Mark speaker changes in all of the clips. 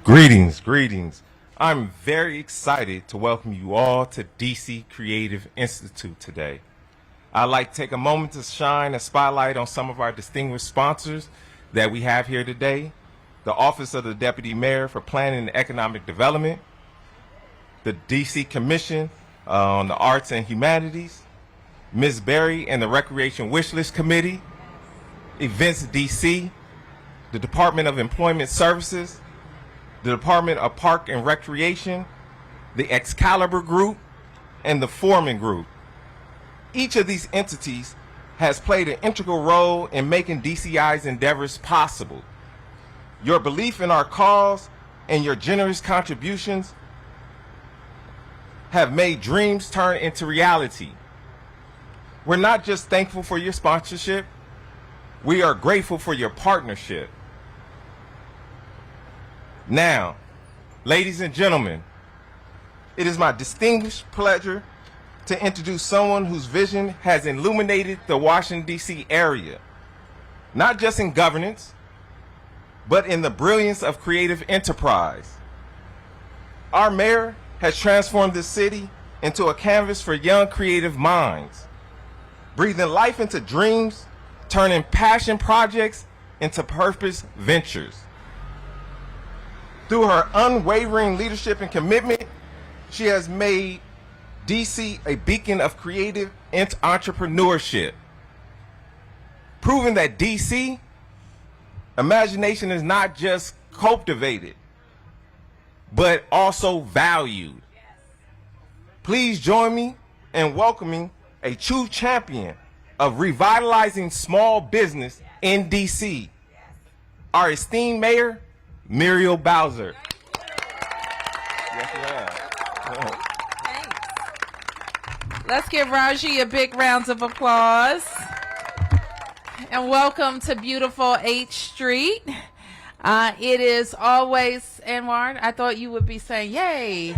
Speaker 1: Greetings, greetings. I'm very excited to welcome you all to DC Creative Institute today. I'd like to take a moment to shine a spotlight on some of our distinguished sponsors that we have here today. The Office of the Deputy Mayor for Planning and Economic Development, the DC Commission on the Arts and Humanities, Ms. Berry and the Recreation Wishlist Committee, Events DC, the Department of Employment Services, the Department of Park and Recreation, the Excalibur Group, and the Foreman Group. Each of these entities has played an integral role in making DCI's endeavors possible. Your belief in our cause and your generous contributions have made dreams turn into reality. We're not just thankful for your sponsorship, we are grateful for your partnership. Now, ladies and gentlemen, it is my distinguished pleasure to introduce someone whose vision has illuminated the Washington, D.C. area, not just in governance, but in the brilliance of creative enterprise. Our mayor has transformed this city into a canvas for young creative minds, breathing life into dreams, turning passion projects into purpose ventures. Through her unwavering leadership and commitment, she has made DC a beacon of creative entrepreneurship, proving that DC imagination is not just cultivated, but also valued. Please join me in welcoming a true champion of revitalizing small business in DC, our esteemed mayor, Muriel Bowser. Yes, ma'am.
Speaker 2: Thanks. Let's give Raji a big round of applause. And welcome to beautiful H Street. It is always, Anwar, I thought you would be saying, yay.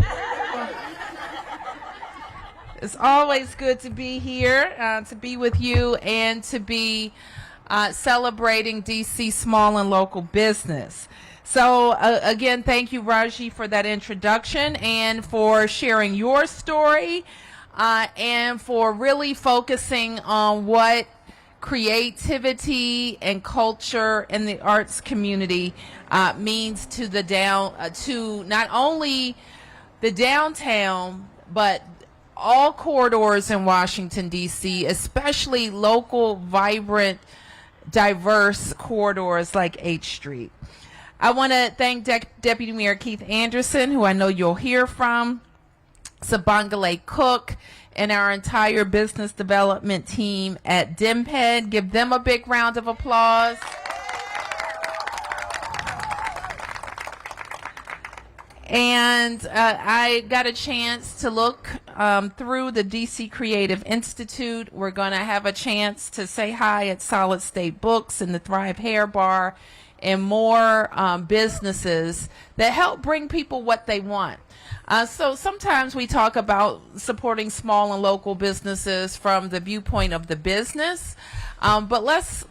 Speaker 2: It's always good to be here, to be with you, and to be celebrating DC small and local business. So again, thank you, Raji, for that introduction and for sharing your story and for really focusing on what creativity and culture in the arts community means to the to not only the downtown, but all corridors in Washington, D.C., especially local, vibrant, diverse corridors like H Street. I want to thank Deputy Mayor Keith Anderson, who I know you'll hear from, Sabangale Cook, and our entire business development team at DMPED. Give them a big round of applause. And I got a chance to look through the DC Creative Institute. We're going to have a chance to say hi at Solid State Books and the Thrive Hair Bar and more businesses that help bring people what they want. So sometimes we talk about supporting small and local businesses from the viewpoint of the business, but let's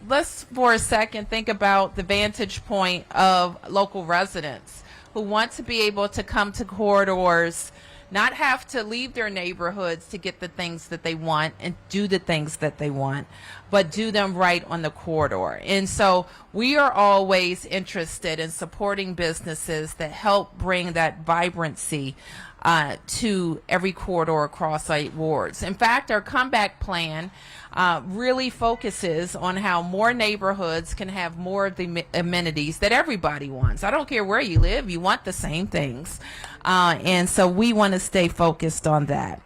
Speaker 2: for a second think about the vantage point of local residents who want to be able to come to corridors, not have to leave their neighborhoods to get the things that they want and do the things that they want, but do them right on the corridor. And so we are always interested in supporting businesses that help bring that vibrancy to every corridor across 8 wards. In fact, our comeback plan really focuses on how more neighborhoods can have more of the amenities that everybody wants. I don't care where you live, you want the same things. And so we want to stay focused on that.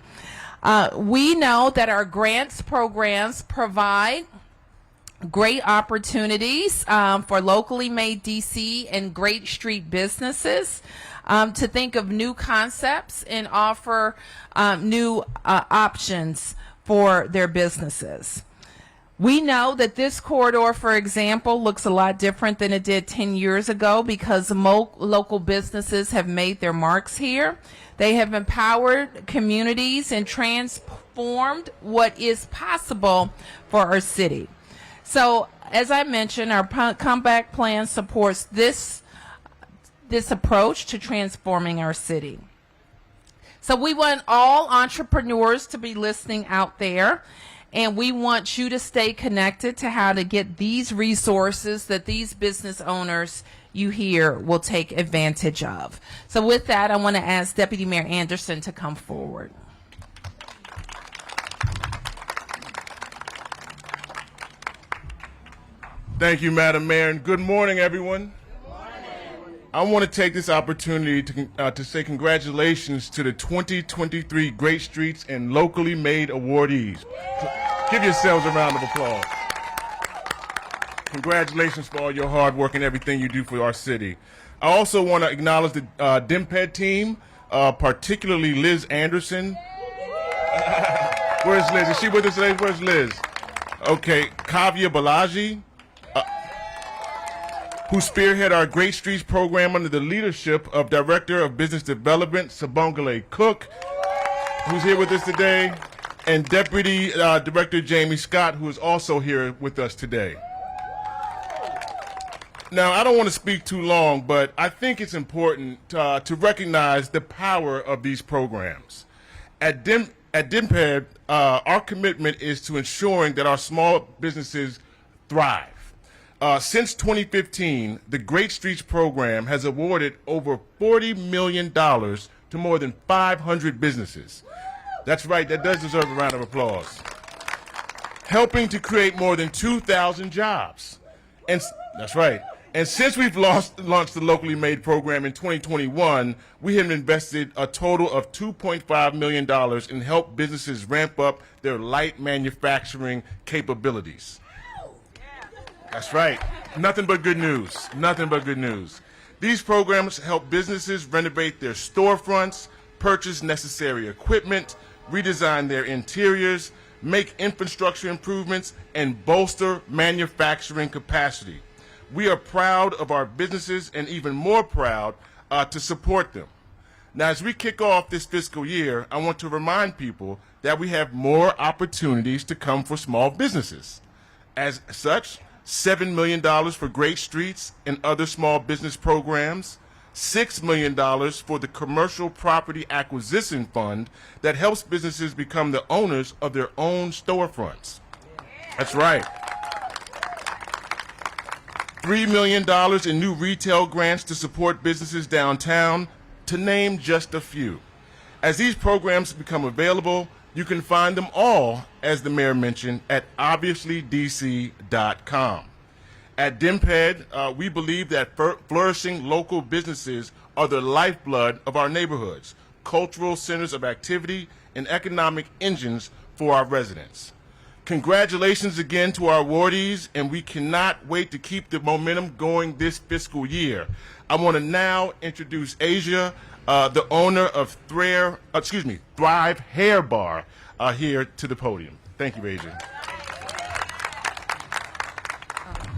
Speaker 2: We know that our grants programs provide great opportunities for locally made DC and Great Street businesses to think of new concepts and offer new options for their businesses. We know that this corridor, for example, looks a lot different than it did 10 years ago because local businesses have made their marks here. They have empowered communities and transformed what is possible for our city. So, as I mentioned, our comeback plan supports this approach to transforming our city. So we want all entrepreneurs to be listening out there, and we want you to stay connected to how to get these resources that these business owners you hear will take advantage of. So with that, I want to ask Deputy Mayor Anderson to come forward.
Speaker 3: Thank you, Madam Mayor, and good morning, everyone. Good morning. I want to take this opportunity to say congratulations to the 2023 Great Streets and Locally Made awardees. Give yourselves a round of applause. Congratulations for all your hard work and everything you do for our city. I also want to acknowledge the DMPED team, particularly Liz Anderson. Where's Liz? Is she with us today? Where's Liz? Okay, Kavya Balaji, who spearhead our Great Streets program under the leadership of Director of Business Development, Sabongale Cook, who's here with us today, and Deputy Director Jamie Scott, who is also here with us today. Now, I don't want to speak too long, but I think it's important to recognize the power of these programs. At DMPED, our commitment is to ensuring that our small businesses thrive. Since 2015, the Great Streets program has awarded over $40 million to more than 500 businesses. That's right, that does deserve a round of applause. Helping to create more than 2,000 jobs. And that's right. And since we've launched the Locally Made program in 2021, we have invested a total of $2.5 million in help businesses ramp up their light manufacturing capabilities. That's right. Nothing but good news. Nothing but good news. These programs help businesses renovate their storefronts, purchase necessary equipment, redesign their interiors, make infrastructure improvements, and bolster manufacturing capacity. We are proud of our businesses and even more proud to support them. Now, as we kick off this fiscal year, I want to remind people that we have more opportunities to come for small businesses. As such, $7 million for Great Streets and other small business programs, $6 million for the Commercial Property Acquisition Fund that helps businesses become the owners of their own storefronts. That's right. $3 million in new retail grants to support businesses downtown, to name just a few. As these programs become available, you can find them all, as the mayor mentioned, at obviously.dc.gov. At DMPED, we believe that flourishing local businesses are the lifeblood of our neighborhoods, cultural centers of activity, and economic engines for our residents. Congratulations again to our awardees, and we cannot wait to keep the momentum going this fiscal year. I want to now introduce Asia, the owner of Thrive Hair Bar, here to the podium. Thank you, Asia.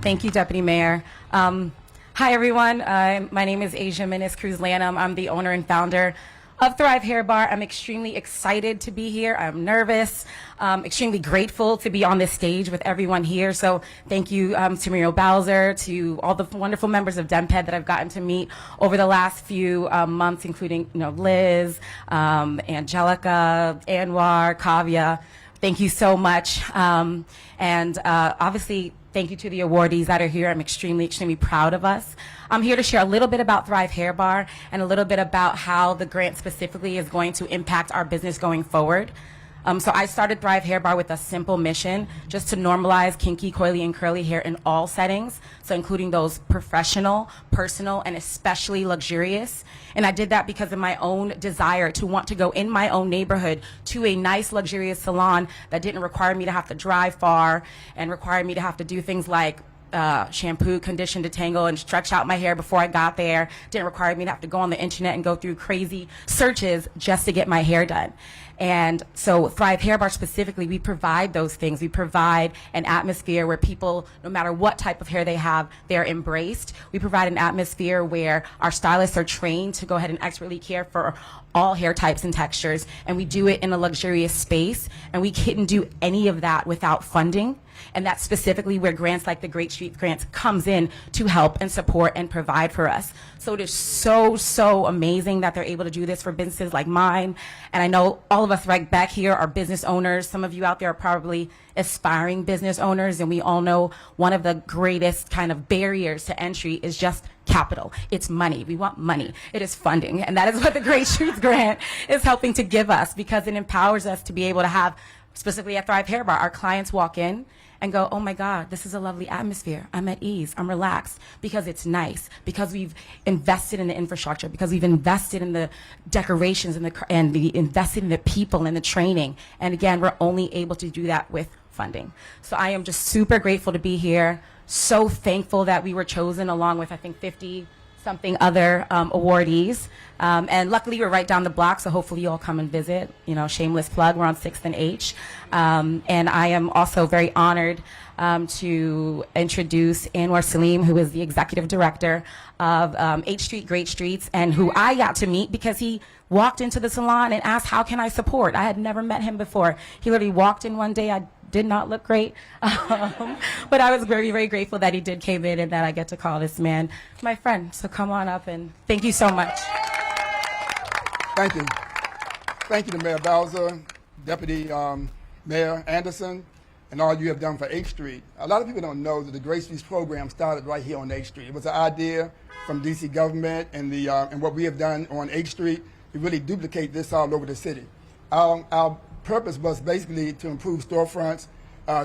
Speaker 4: Thank you, Deputy Mayor. Hi, everyone. My name is Asia Menes Cruz Lanham. I'm the owner and founder of Thrive Hair Bar. I'm extremely excited to be here. I'm nervous, extremely grateful to be on this stage with everyone here. So thank you to Muriel Bowser, to all the wonderful members of DMPED that I've gotten to meet over the last few months, including Liz, Angelica, Anwar, Kavya. Thank you so much. Obviously, thank you to the awardees that are here. I'm extremely, extremely proud of us. I'm here to share a little bit about Thrive Hair Bar and a little bit about how the grant specifically is going to impact our business going forward. So I started Thrive Hair Bar with a simple mission, just to normalize kinky, coily, and curly hair in all settings, so including those professional, personal, and especially luxurious. And I did that because of my own desire to want to go in my own neighborhood to a nice, luxurious salon that didn't require me to have to drive far and require me to have to do things like shampoo, condition, detangle, and stretch out my hair before I got there. Didn't require me to have to go on the internet and go through crazy searches just to get my hair done. And so Thrive Hair Bar specifically, we provide those things. We provide an atmosphere where people, no matter what type of hair they have, they're embraced. We provide an atmosphere where our stylists are trained to go ahead and expertly care for all hair types and textures, and we do it in a luxurious space, and we couldn't do any of that without funding. And that's specifically where grants like the Great Streets Grants comes in to help and support and provide for us. So it is so amazing that they're able to do this for businesses like mine. And I know all of us right back here are business owners. Some of you out there are probably aspiring business owners, and we all know one of the greatest kind of barriers to entry is just capital. It's money. We want money. It is funding. And that is what the Great Streets Grant is helping to give us, because it empowers us to be able to have, specifically at Thrive Hair Bar, our clients walk in and go, oh my God, this is a lovely atmosphere. I'm at ease. I'm relaxed, because it's nice, because we've invested in the infrastructure, because we've invested in the decorations and the invested in the people and the training. And again, we're only able to do that with funding. So I am just super grateful to be here. So thankful that we were chosen along with, I think, 50 something other awardees. And luckily we're right down the block, so hopefully you all come and visit. You know, shameless plug, we're on 6th and H. And I am also very honored to introduce Anwar Salim, who is the executive director of H Street Great Streets, and who I got to meet because he walked into the salon and asked, how can I support? I had never met him before. He literally walked in one day. I did not look great, but I was very, very grateful that he did came in and that I get to call this man my friend. So come on up, and thank you so much.
Speaker 5: Thank you. Thank you to Mayor Bowser, Deputy Mayor Anderson, and all you have done for H Street. A lot of people don't know that the Great Streets program started right here on H Street. It was an idea from DC government, and what we have done on H Street, we really duplicate this all over the city. Our purpose was basically to improve storefronts,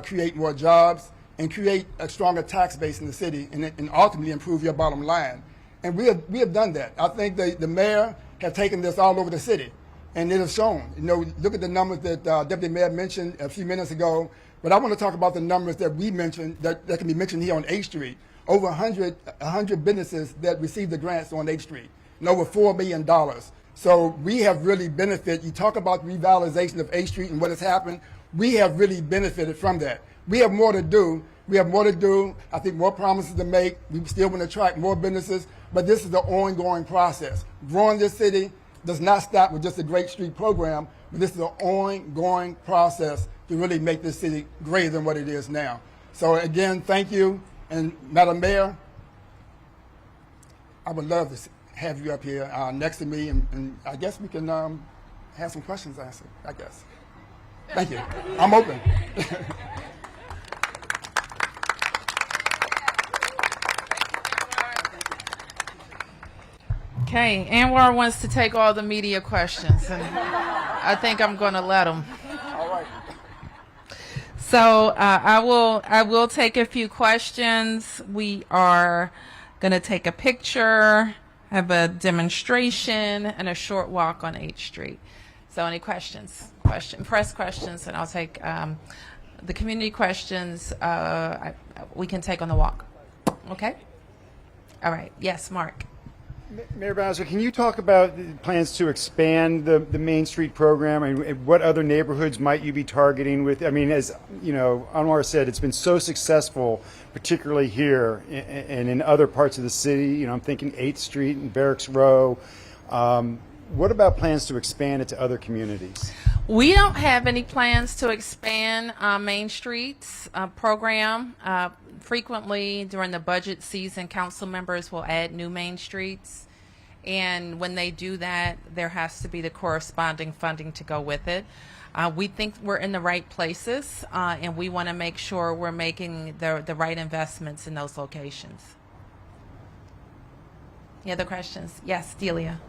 Speaker 5: create more jobs, and create a stronger tax base in the city, and ultimately improve your bottom line. And we have done that. I think the mayor has taken this all over the city, and it has shown. You know, look at the numbers that Deputy Mayor mentioned a few minutes ago, but I want to talk about the numbers that we mentioned, that can be mentioned here on H Street. Over 100 businesses that received the grants on H Street, and over $4 million. So we have really benefited. You talk about revitalization of H Street and what has happened. We have really benefited from that. We have more to do. We have more to do. I think more promises to make. We still want to attract more businesses, but this is the ongoing process. Growing this city does not stop with just the Great Street program, but this is an ongoing process to really make this city greater than what it is now. So again, thank you. And Madam Mayor, I would love to have you up here next to me, and I guess we can have some questions answered, I guess. Thank you. I'm open.
Speaker 2: Okay, Anwar wants to take all the media questions, and I think I'm going to let him.
Speaker 5: All right.
Speaker 2: So I will take a few questions. We are going to take a picture, have a demonstration, and a short walk on H Street. So any questions? Press questions, and I'll take the community questions. We can take on the walk. Okay? All right. Yes, Mark.
Speaker 6: Mayor Bowser, can you talk about the plans to expand the Main Street program, and what other neighborhoods might you be targeting with? I mean, as you know, Anwar said, it's been so successful, particularly here and in other parts of the city. You know, I'm thinking 8th Street and Barracks Row. What about plans to expand it to other communities?
Speaker 2: We don't have any plans to expand Main Street's program. Frequently during the budget season, council members will add new Main Streets. And when they do that, there has to be the corresponding funding to go with it. We think we're in the right places, and we want to make sure we're making the right investments in those locations. Any other questions? Yes, Delia.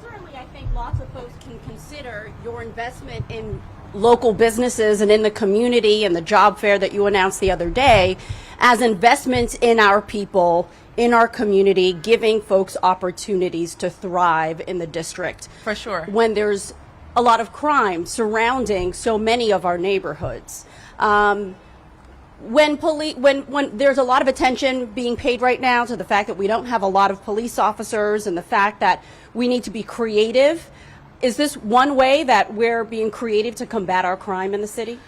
Speaker 7: Certainly, I think lots of folks can consider your investment in local businesses and in the community and the job fair that you announced the other day as investments in our people, in our community, giving folks opportunities to thrive in the district.
Speaker 2: For sure.
Speaker 7: When there's a lot of crime surrounding so many of our neighborhoods. When there's a lot of attention being paid right now to the fact that we don't have a lot of police officers and the fact that we need to be creative, is this one way that we're being creative to combat our crime in the city?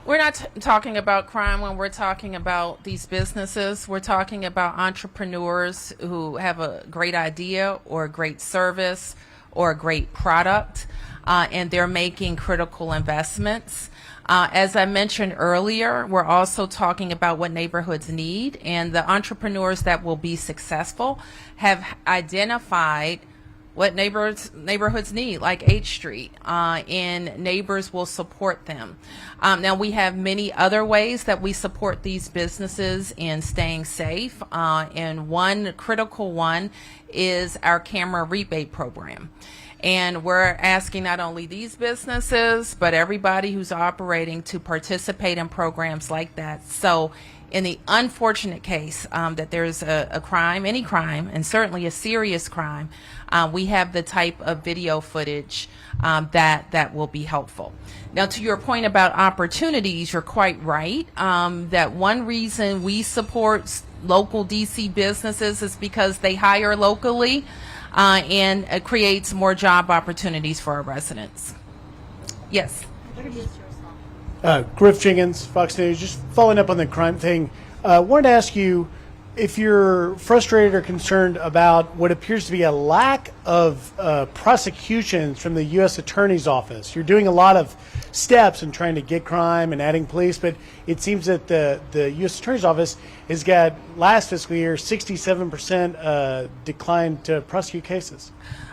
Speaker 2: We're not talking about crime when we're talking about these businesses. We're talking about entrepreneurs who have a great idea or a great service or a great product, and they're making critical investments. As I mentioned earlier, we're also talking about what neighborhoods need, and the entrepreneurs that will be successful have identified what neighborhoods need, like H Street, and neighbors will support them. Now, we have many other ways that we support these businesses in staying safe, and one critical one is our camera rebate program. And we're asking not only these businesses, but everybody who's operating to participate in programs like that. So in the unfortunate case that there's a crime, any crime, and certainly a serious crime, we have the type of video footage that will be helpful. Now, to your point about opportunities, you're quite right that one reason we support local DC businesses is because they hire locally. And it creates more job opportunities for our residents. Yes.
Speaker 8: Griff Jenkins, Fox News. Just following up on the crime thing, wanted to ask you if you're frustrated or concerned about what appears to be a lack of prosecutions from the U.S. Attorney's Office. You're doing a lot of steps in trying to get crime and adding police, but it seems that the U.S. Attorney's Office has got, last fiscal year, 67% decline to prosecute cases.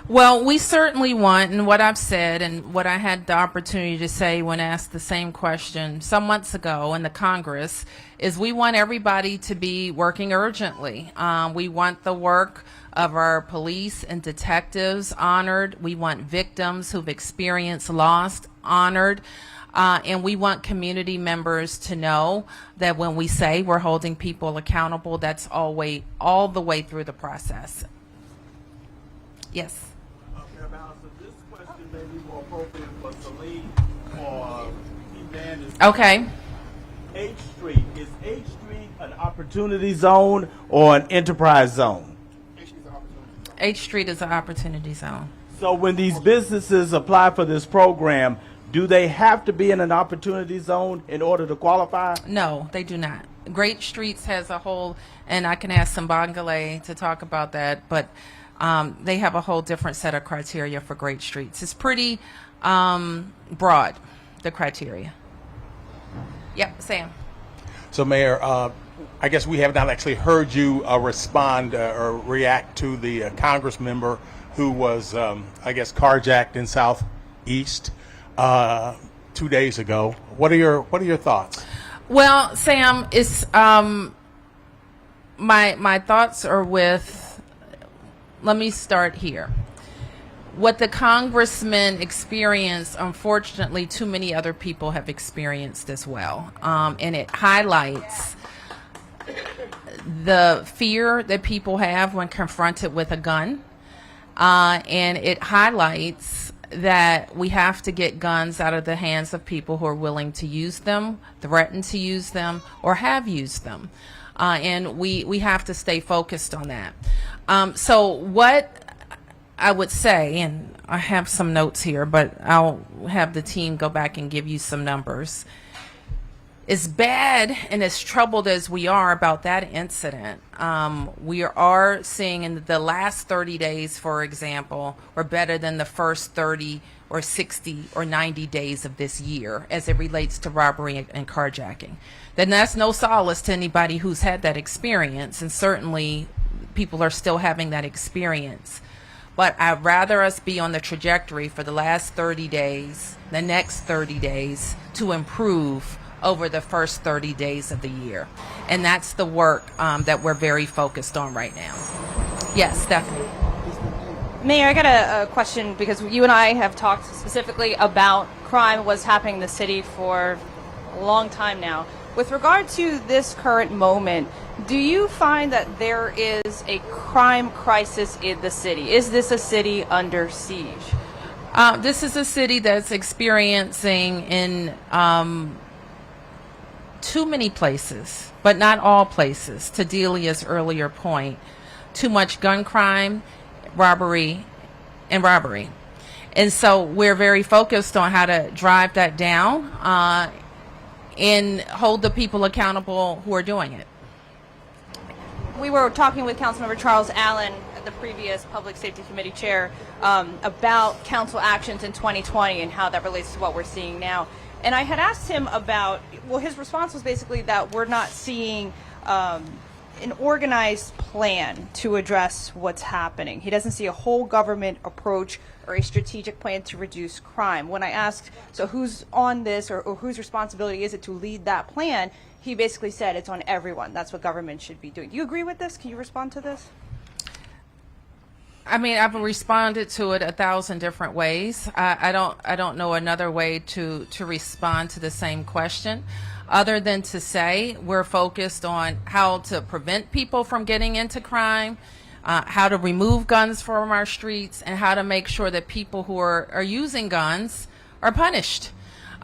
Speaker 2: Well, we certainly want, and what I've said and what I had the opportunity to say when asked the same question some months ago in the Congress, is we want everybody to be working urgently. We want the work of our police and detectives honored. We want victims who've experienced loss honored. And we want community members to know that when we say we're holding people accountable, that's all the way through the process. Yes.
Speaker 9: This question may be more appropriate for Celine or Evander.
Speaker 2: Okay.
Speaker 9: H Street. Is H Street an opportunity zone or an enterprise zone?
Speaker 2: H Street is an opportunity zone.
Speaker 9: So when these businesses apply for this program, do they have to be in an opportunity zone in order to qualify?
Speaker 2: No, they do not. Great Streets has a whole, and I can ask Sambangale to talk about that, but they have a whole different set of criteria for Great Streets. It's pretty broad, the criteria. Yep, Sam.
Speaker 10: So, Mayor, I guess we have not actually heard you respond or react to the Congress member who was, I guess, carjacked in Southeast 2 days ago. What are your thoughts?
Speaker 2: Well, Sam, it's my thoughts are with. Let me start here. What the congressman experienced, unfortunately, too many other people have experienced as well. And it highlights the fear that people have when confronted with a gun. And it highlights that we have to get guns out of the hands of people who are willing to use them, threaten to use them, or have used them. And we have to stay focused on that. So what I would say, and I have some notes here, but I'll have the team go back and give you some numbers. As bad and as troubled as we are about that incident, we are seeing in the last 30 days, for example, were better than the first 30 or 60 or 90 days of this year as it relates to robbery and carjacking. Then that's no solace to anybody who's had that experience, and certainly people are still having that experience. But I'd rather us be on the trajectory for the last 30 days, the next 30 days, to improve over the first 30 days of the year. And that's the work that we're very focused on right now. Yes, Stephanie.
Speaker 11: Mayor, I got a question, because you and I have talked specifically about crime, what's happening in the city for a long time now. With regard to this current moment, do you find that there is a crime crisis in the city? Is this a city under siege?
Speaker 2: This is a city that's experiencing in too many places, but not all places, to Delia's earlier point, too much gun crime, robbery. And so we're very focused on how to drive that down and hold the people accountable who are doing it.
Speaker 11: We were talking with Councilmember Charles Allen, the previous Public Safety Committee chair, about council actions in 2020 and how that relates to what we're seeing now. And I had asked him about, well, his response was basically that we're not seeing an organized plan to address what's happening. He doesn't see a whole government approach or a strategic plan to reduce crime. When I asked, so who's on this, or whose responsibility is it to lead that plan, he basically said it's on everyone. That's what government should be doing. Do you agree with this? Can you respond to this?
Speaker 2: I mean, I've responded to it 1,000 different ways. I don't know another way to respond to the same question, other than to say we're focused on how to prevent people from getting into crime, how to remove guns from our streets, and how to make sure that people who are using guns are punished.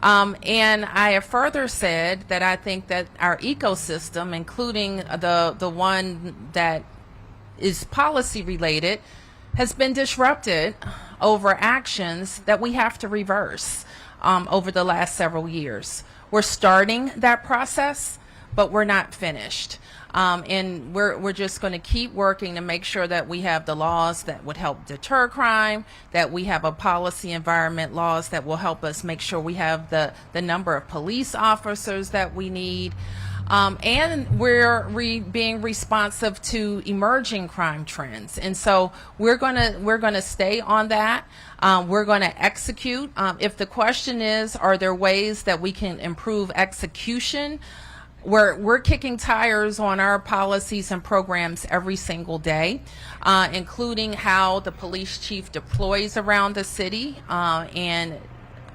Speaker 2: And I have further said that I think that our ecosystem, including the one that is policy related, has been disrupted over actions that we have to reverse over the last several years. We're starting that process, but we're not finished. And we're just going to keep working to make sure that we have the laws that would help deter crime, that we have a policy environment laws that will help us make sure we have the number of police officers that we need. And we're being responsive to emerging crime trends, and so we're gonna stay on that. We're gonna execute. If the question is, are there ways that we can improve execution? We're kicking tires on our policies and programs every single day, including how the police chief deploys around the city, and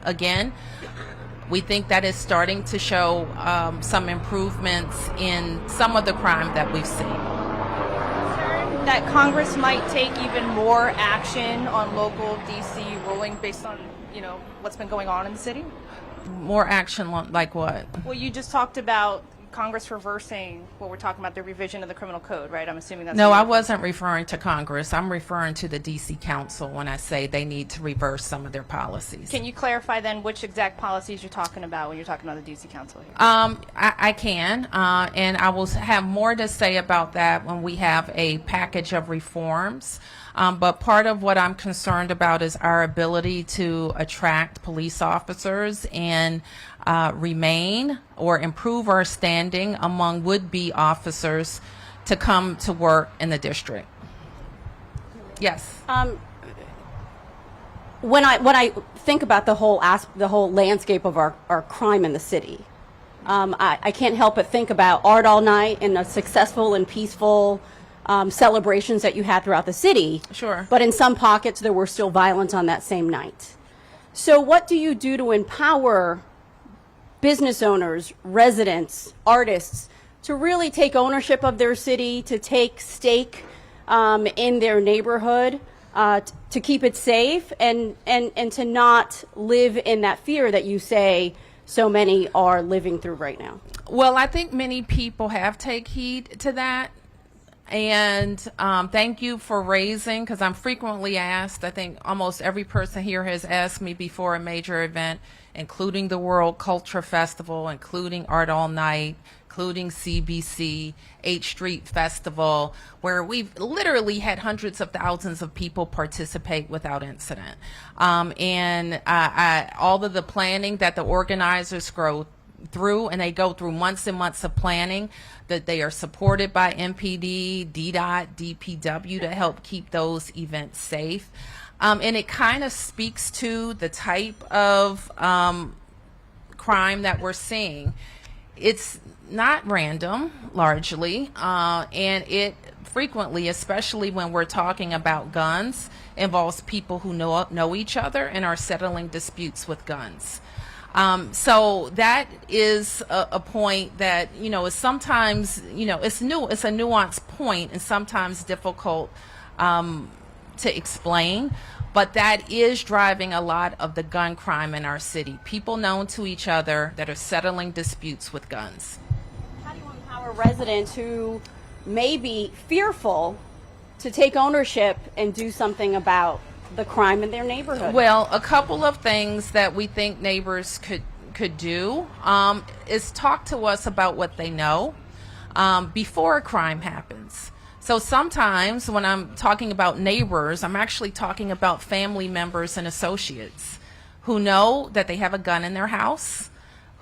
Speaker 2: again, we think that is starting to show some improvements in some of the crime that we've seen.
Speaker 11: That Congress might take even more action on local DC ruling based on, what's been going on in the city?
Speaker 2: More action like what?
Speaker 11: Well, you just talked about Congress reversing what we're talking about, the revision of the criminal code, right? I'm assuming that's...
Speaker 2: No, I wasn't referring to Congress. I'm referring to the D.C. Council when I say they need to reverse some of their policies.
Speaker 11: Can you clarify then which exact policies you're talking about when you're talking about the D.C. Council here?
Speaker 2: I can, and I will have more to say about that when we have a package of reforms. But part of what I'm concerned about is our ability to attract police officers and remain or improve our standing among would-be officers to come to work in the district. Yes.
Speaker 7: When I think about the whole landscape of our crime in the city, I can't help but think about Art All Night and the successful and peaceful celebrations that you had throughout the city.
Speaker 2: Sure.
Speaker 7: But in some pockets, there were still violence on that same night. So what do you do to empower business owners, residents, artists to really take ownership of their city, to take stake in their neighborhood, to keep it safe, and to not live in that fear that you say so many are living through right now?
Speaker 2: Well, I think many people have taken heed to that. And thank you for raising, because I'm frequently asked, I think almost every person here has asked me before a major event, including the World Culture Festival, including Art All Night, including CBC, 8th Street Festival, where we've literally had hundreds of thousands of people participate without incident. And all of the planning that the organizers go through, and they go through months and months of planning, that they are supported by MPD, DDOT, DPW to help keep those events safe. And it kind of speaks to the type of crime that we're seeing. It's not random, largely, and it frequently, especially when we're talking about guns, involves people who know each other and are settling disputes with guns. So that is a point that, is sometimes, it's a nuanced point and sometimes difficult to explain, but that is driving a lot of the gun crime in our city. People known to each other that are settling disputes with guns.
Speaker 7: How do you empower residents who may be fearful to take ownership and do something about the crime in their neighborhood?
Speaker 2: Well, a couple of things that we think neighbors could do is talk to us about what they know before a crime happens. So sometimes when I'm talking about neighbors, I'm actually talking about family members and associates who know that they have a gun in their house,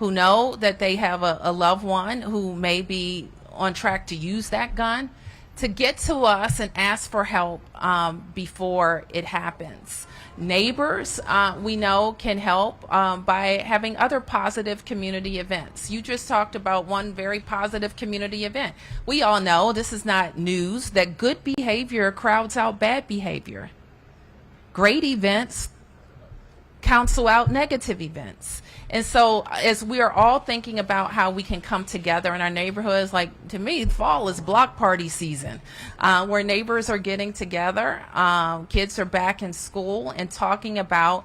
Speaker 2: who know that they have a loved one who may be on track to use that gun, to get to us and ask for help before it happens. Neighbors, we know, can help by having other positive community events. You just talked about one very positive community event. We all know, this is not news, that good behavior crowds out bad behavior. Great events counsel out negative events. And so as we are all thinking about how we can come together in our neighborhoods, like, to me, fall is block party season, where neighbors are getting together, kids are back in school and talking about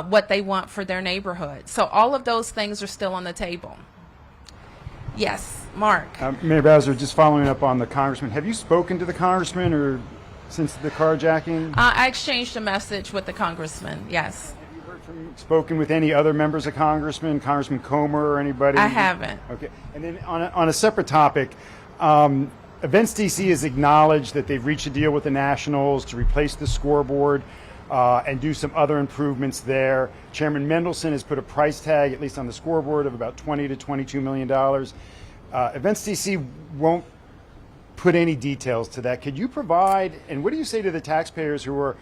Speaker 2: what they want for their neighborhood. So all of those things are still on the table. Yes, Mark.
Speaker 6: Mayor Bowser, just following up on the congressman, have you spoken to the congressman or since the carjacking?
Speaker 2: I exchanged a message with the congressman, yes.
Speaker 6: Spoken with any other members of Congressman Comer or anybody?
Speaker 2: I haven't.
Speaker 6: Okay. And then on a separate topic, Events DC has acknowledged that they've reached a deal with the Nationals to replace the scoreboard and do some other improvements there. Chairman Mendelson has put a price tag, at least on the scoreboard, of about $20 to $22 million. Events DC won't put any details to that. Could you provide, and what do you say to the taxpayers who are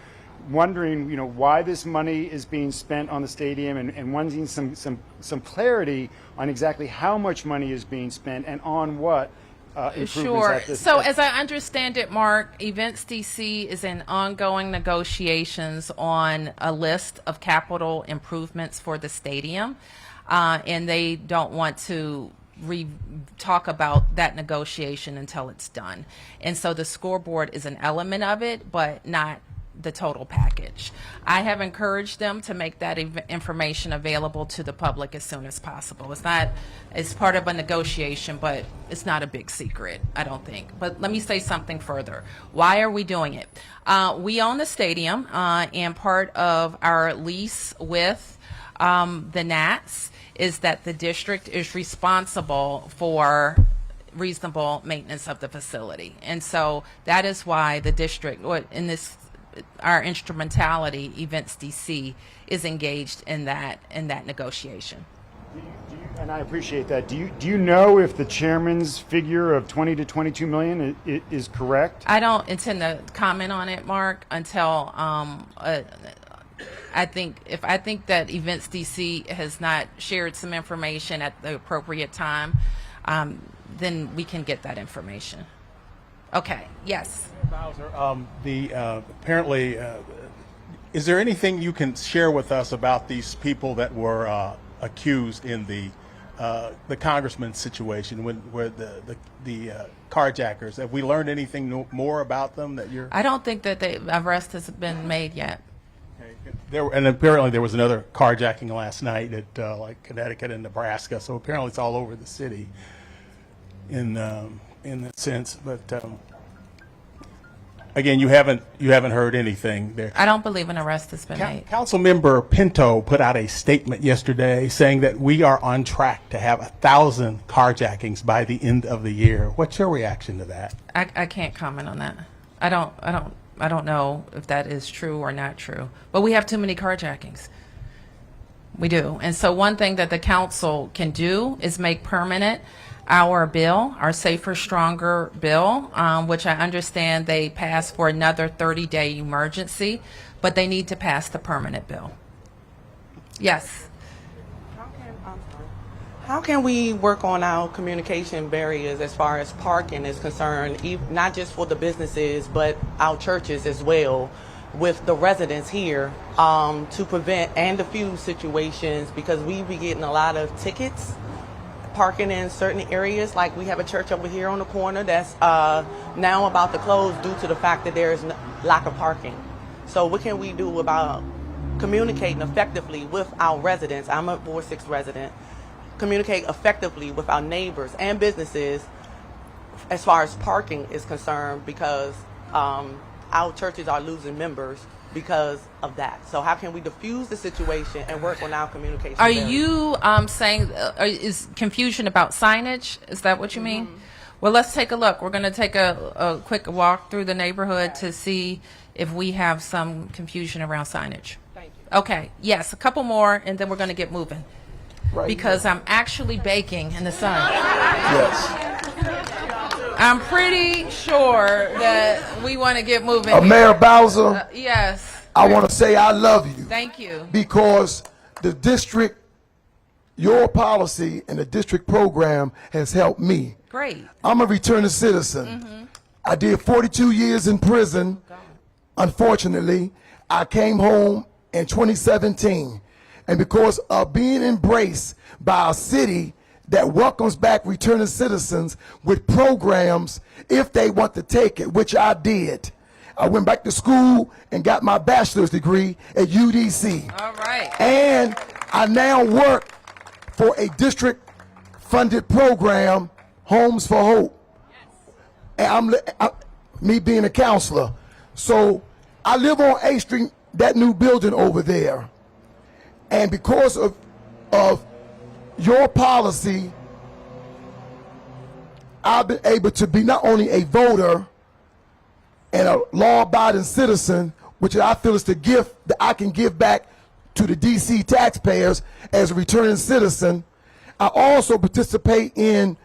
Speaker 6: wondering, why this money is being spent on the stadium and wanting some clarity on exactly how much money is being spent and on what improvements?
Speaker 2: Sure. So as I understand it, Mark, Events DC is in ongoing negotiations on a list of capital improvements for the stadium, and they don't want to talk about that negotiation until it's done. And so the scoreboard is an element of it, but not the total package. I have encouraged them to make that information available to the public as soon as possible. It's part of a negotiation, but it's not a big secret, I don't think. But let me say something further. Why are we doing it? We own the stadium, and part of our lease with the Nats is that the district is responsible for reasonable maintenance of the facility. And so that is why the district, in this, our instrumentality, Events DC, is engaged in that negotiation.
Speaker 6: And I appreciate that. Do you know if the chairman's figure of 20 to 22 million is correct?
Speaker 2: I don't intend to comment on it, Mark, until I think that Events DC has not shared some information at the appropriate time, then we can get that information. Okay. Yes.
Speaker 10: Bowser, apparently, is there anything you can share with us about these people that were accused in the congressman's situation, where the carjackers? Have we learned anything more about them that you're?
Speaker 2: I don't think that the arrest has been made yet.
Speaker 10: Okay. And apparently there was another carjacking last night at like Connecticut and Nebraska. So apparently it's all over the city in that sense. But again, you haven't heard anything there.
Speaker 2: I don't believe an arrest has been made.
Speaker 10: Councilmember Pinto put out a statement yesterday saying that we are on track to have 1,000 carjackings by the end of the year. What's your reaction to that?
Speaker 2: I can't comment on that. I don't know if that is true or not true. But we have too many carjackings. We do. And so one thing that the council can do is make permanent our bill, our Safer, Stronger bill, which I understand they passed for another 30-day emergency, but they need to pass the permanent bill. Yes.
Speaker 12: How can we work on our communication barriers as far as parking is concerned, not just for the businesses, but our churches as well, with the residents here, to prevent and diffuse situations, because we be getting a lot of tickets parking in certain areas. Like we have a church over here on the corner that's now about to close due to the fact that there is lack of parking. So what can we do about communicating effectively with our residents? I'm a Ward 6 resident. Communicate effectively with our neighbors and businesses as far as parking is concerned, because our churches are losing members because of that. So how can we diffuse the situation and work on our communication?
Speaker 2: Are you saying is confusion about signage? Is that what you mean? Mm-hmm. Well, let's take a look. We're going to take a quick walk through the neighborhood to see if we have some confusion around signage.
Speaker 12: Thank you.
Speaker 2: Okay. Yes, a couple more, and then we're going to get moving. because I'm actually baking in the sun.
Speaker 13: Yes.
Speaker 2: I'm pretty sure that we want to get moving.
Speaker 13: Mayor Bowser,
Speaker 2: yes.
Speaker 13: I want to say I love you.
Speaker 2: Thank you.
Speaker 13: Because the district, your policy and the district program has helped me.
Speaker 2: Great.
Speaker 13: I'm a returning citizen. I did 42 years in prison. Unfortunately, I came home in 2017. And because of being embraced by a city that welcomes back returning citizens with programs if they want to take it, which I did. I went back to school and got my bachelor's degree at UDC.
Speaker 2: All right.
Speaker 13: And I now work for a district-funded program, Homes for Hope. And me being a counselor. So I live on 8th Street, that new building over there. And because of your policy, I've been able to be not only a voter and a law-abiding citizen, which I feel is the gift that I can give back to the DC taxpayers as a returning citizen. I also participate in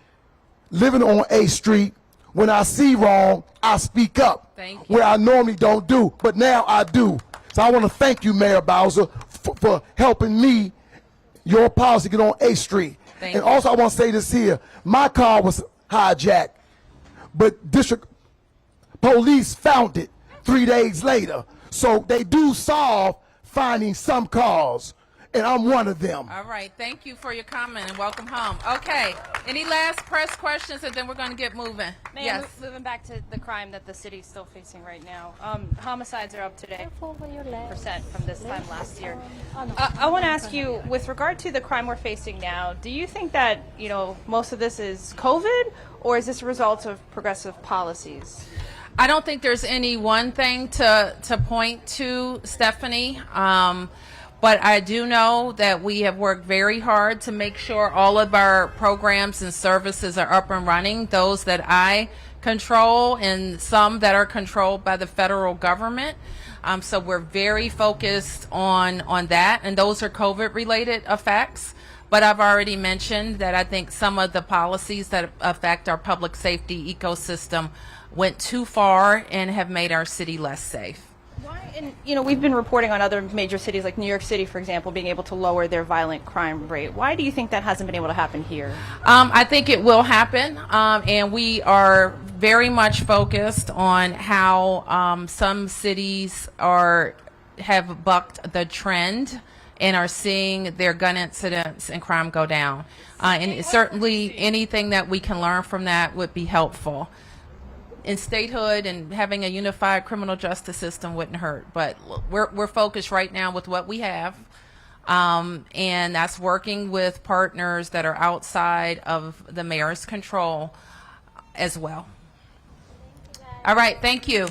Speaker 13: living on 8th Street. When I see wrong, I speak up.
Speaker 2: Thank you.
Speaker 13: Where I normally don't do, but now I do. So I want to thank you, Mayor Bowser, for helping me, your policy, get on 8th Street.
Speaker 2: Thank
Speaker 13: and
Speaker 2: you.
Speaker 13: also I want to say this here. My car was hijacked, but district police found it 3 days later. So they do solve finding some cars, and I'm one of them.
Speaker 2: All right. Thank you for your comment and welcome home. Okay. Any last press questions, and then we're going to get moving?
Speaker 11: Mayor,
Speaker 2: Yes.
Speaker 11: moving back to the crime that the city's still facing right now. Homicides are up today, percent from this time last year. I want to ask you, with regard to the crime we're facing now, do you think that most of this is COVID, or is this a result of progressive policies?
Speaker 2: I don't think there's any one thing to point to, Stephanie. But I do know that we have worked very hard to make sure all of our programs and services are up and running, those that I control and some that are controlled by the federal government. So we're very focused on that, and those are COVID-related effects. But I've already mentioned that I think some of the policies that affect our public safety ecosystem went too far and have made our city less safe.
Speaker 11: Why? And we've been reporting on other major cities like New York City, for example, being able to lower their violent crime rate. Why do you think that hasn't been able to happen here?
Speaker 2: I think it will happen, and we are very much focused on how some cities have bucked the trend and are seeing their gun incidents and crime go down. And certainly anything that we can learn from that would be helpful. In statehood and having a unified criminal justice system wouldn't hurt, but we're focused right now with what we have, and that's working with partners that are outside of the mayor's control as well. All right, thank you.